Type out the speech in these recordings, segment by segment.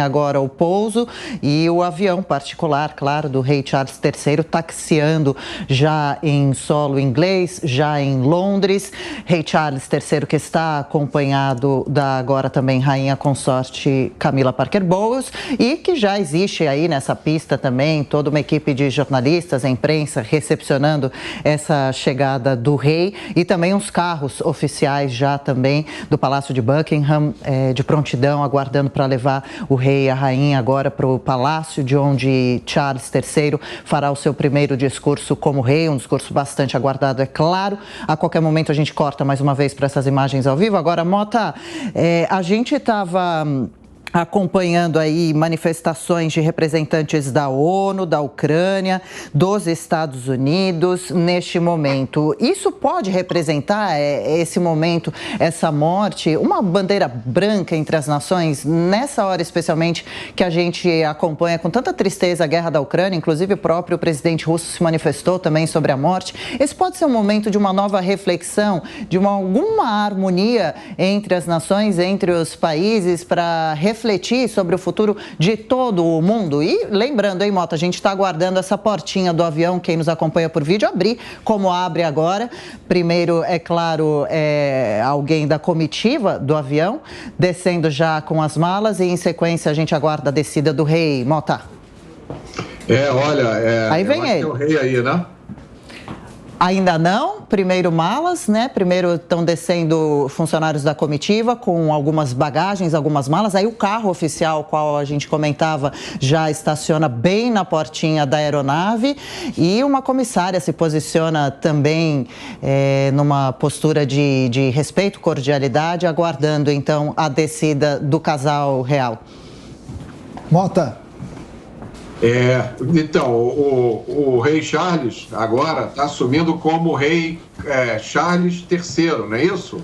Agora o pouso e o avião particular, claro, do rei Charles III, taxiando já em solo inglês, já em Londres. Rei Charles III que está acompanhado da agora também rainha consorte Camilla Parker Bowles e que já existe aí nessa pista também toda uma equipe de jornalistas, a imprensa recepcionando essa chegada do rei e também os carros oficiais já também do Palácio de Buckingham de prontidão, aguardando para levar o rei e a rainha agora para o palácio, de onde Charles III fará o seu primeiro discurso como rei, um discurso bastante aguardado, é claro. A qualquer momento a gente corta mais uma vez para essas imagens ao vivo. Agora, Mota, a gente estava acompanhando aí manifestações de representantes da ONU, da Ucrânia, dos Estados Unidos neste momento. Isso pode representar esse momento, essa morte, uma bandeira branca entre as nações, nessa hora especialmente que a gente acompanha com tanta tristeza a guerra da Ucrânia, inclusive o próprio presidente russo se manifestou também sobre a morte. Esse pode ser um momento de uma nova reflexão, de alguma harmonia entre as nações, entre os países, para refletir sobre o futuro de todo o mundo. E lembrando, hein, Mota, a gente está aguardando essa portinha do avião, quem nos acompanha por vídeo, abrir como abre agora. Primeiro, é claro, alguém da comitiva do avião, descendo já com as malas e em sequência a gente aguarda a descida do rei. Mota. Aí vem ele. O rei aí, né? Ainda não, primeiro malas, né? Primeiro estão descendo funcionários da comitiva com algumas bagagens, algumas malas. Aí o carro oficial, qual a gente comentava, já estaciona bem na portinha da aeronave. E uma comissária se posiciona também numa postura de respeito, cordialidade, aguardando então a descida do casal real. Mota. Então, o rei Charles agora está assumindo como rei Charles III, não é isso?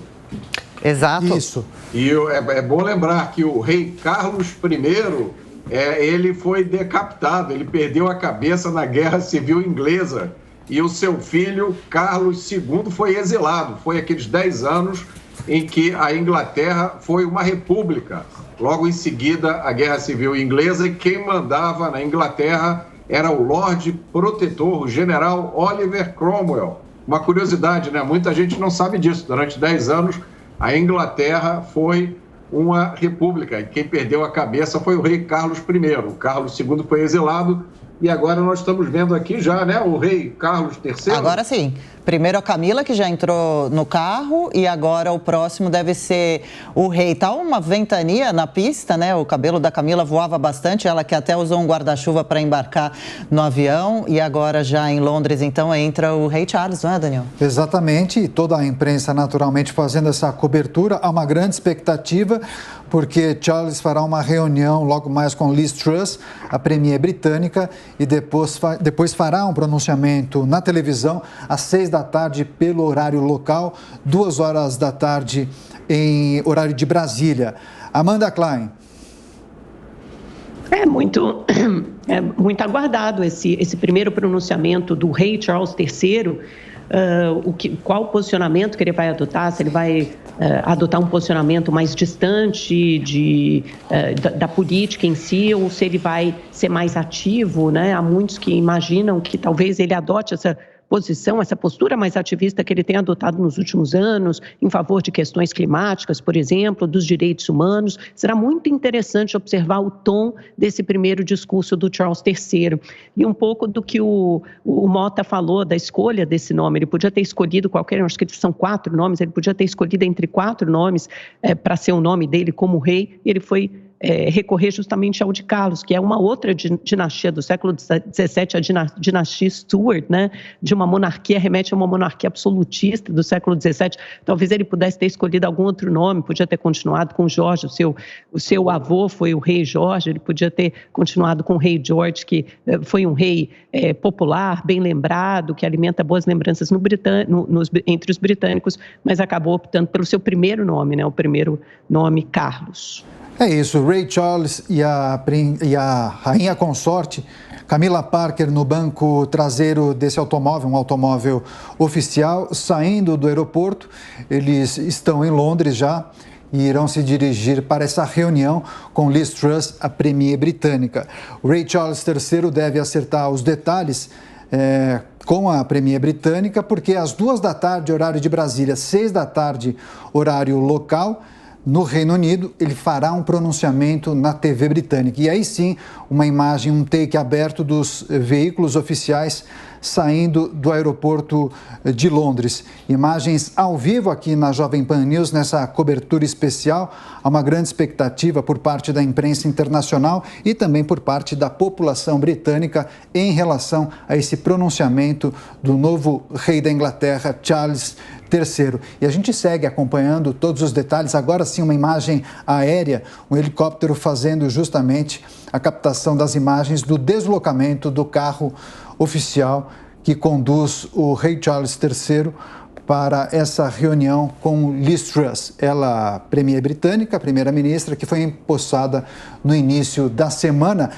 Exato. Isso. E é bom lembrar que o rei Carlos I, ele foi decapitado, ele perdeu a cabeça na Guerra Civil Inglesa e o seu filho Carlos II foi exilado. Foi aqueles 10 anos em que a Inglaterra foi uma república. Logo em seguida, a Guerra Civil Inglesa, e quem mandava na Inglaterra era o Lorde Protetor, o general Oliver Cromwell. Uma curiosidade, né? Muita gente não sabe disso. Durante 10 anos, a Inglaterra foi uma república, e quem perdeu a cabeça foi o rei Carlos I. O Carlos II foi exilado, e agora nós estamos vendo aqui já, né, o rei Carlos III. Agora sim. Primeiro a Camila, que já entrou no carro, e agora o próximo deve ser o rei. Tá uma ventania na pista, né? O cabelo da Camila voava bastante, ela que até usou um guarda-chuva para embarcar no avião. E agora já em Londres, então, entra o rei Charles, não é, Daniel? Exatamente, e toda a imprensa naturalmente fazendo essa cobertura. Há uma grande expectativa, porque Charles fará uma reunião logo mais com Liz Truss, a premier britânica, e depois fará um pronunciamento na televisão às 6 da tarde pelo horário local, 2 horas da tarde em horário de Brasília. Amanda Klein. É muito aguardado esse primeiro pronunciamento do rei Charles III. Qual o posicionamento que ele vai adotar, se ele vai adotar um posicionamento mais distante da política em si, ou se ele vai ser mais ativo, né? Há muitos que imaginam que talvez ele adote essa posição, essa postura mais ativista que ele tem adotado nos últimos anos, em favor de questões climáticas, por exemplo, dos direitos humanos. Será muito interessante observar o tom desse primeiro discurso do Charles III. E um pouco do que o Mota falou, da escolha desse nome. Ele podia ter escolhido qualquer, acho que são 4 nomes, ele podia ter escolhido entre 4 nomes para ser o nome dele como rei, e ele foi recorrer justamente ao de Carlos, que é uma outra dinastia do século XVII, a dinastia Stuart, né? De uma monarquia, remete a uma monarquia absolutista do século XVII. Talvez ele pudesse ter escolhido algum outro nome, podia ter continuado com Jorge, o seu avô foi o rei Jorge, ele podia ter continuado com o rei George, que foi um rei popular, bem lembrado, que alimenta boas lembranças entre os britânicos, mas acabou optando pelo seu primeiro nome, né? O primeiro nome, Carlos. É isso, o rei Charles e a rainha consorte Camilla Parker no banco traseiro desse automóvel, um automóvel oficial, saindo do aeroporto. Eles estão em Londres já e irão se dirigir para essa reunião com Liz Truss, a premier britânica. O rei Charles III deve acertar os detalhes com a premier britânica, porque às 14h, horário de Brasília, 18h, horário local, no Reino Unido, ele fará um pronunciamento na TV britânica. E aí sim, uma imagem, um take aberto dos veículos oficiais saindo do aeroporto de Londres. Imagens ao vivo aqui na Jovem Pan News, nessa cobertura especial. Há uma grande expectativa por parte da imprensa internacional e também por parte da população britânica em relação a esse pronunciamento do novo rei da Inglaterra, Charles III. E a gente segue acompanhando todos os detalhes. Agora sim, uma imagem aérea, um helicóptero fazendo justamente a captação das imagens do deslocamento do carro oficial que conduz o rei Charles III para essa reunião com Liz Truss. Ela, premier britânica, primeira-ministra, que foi empossada no início da semana.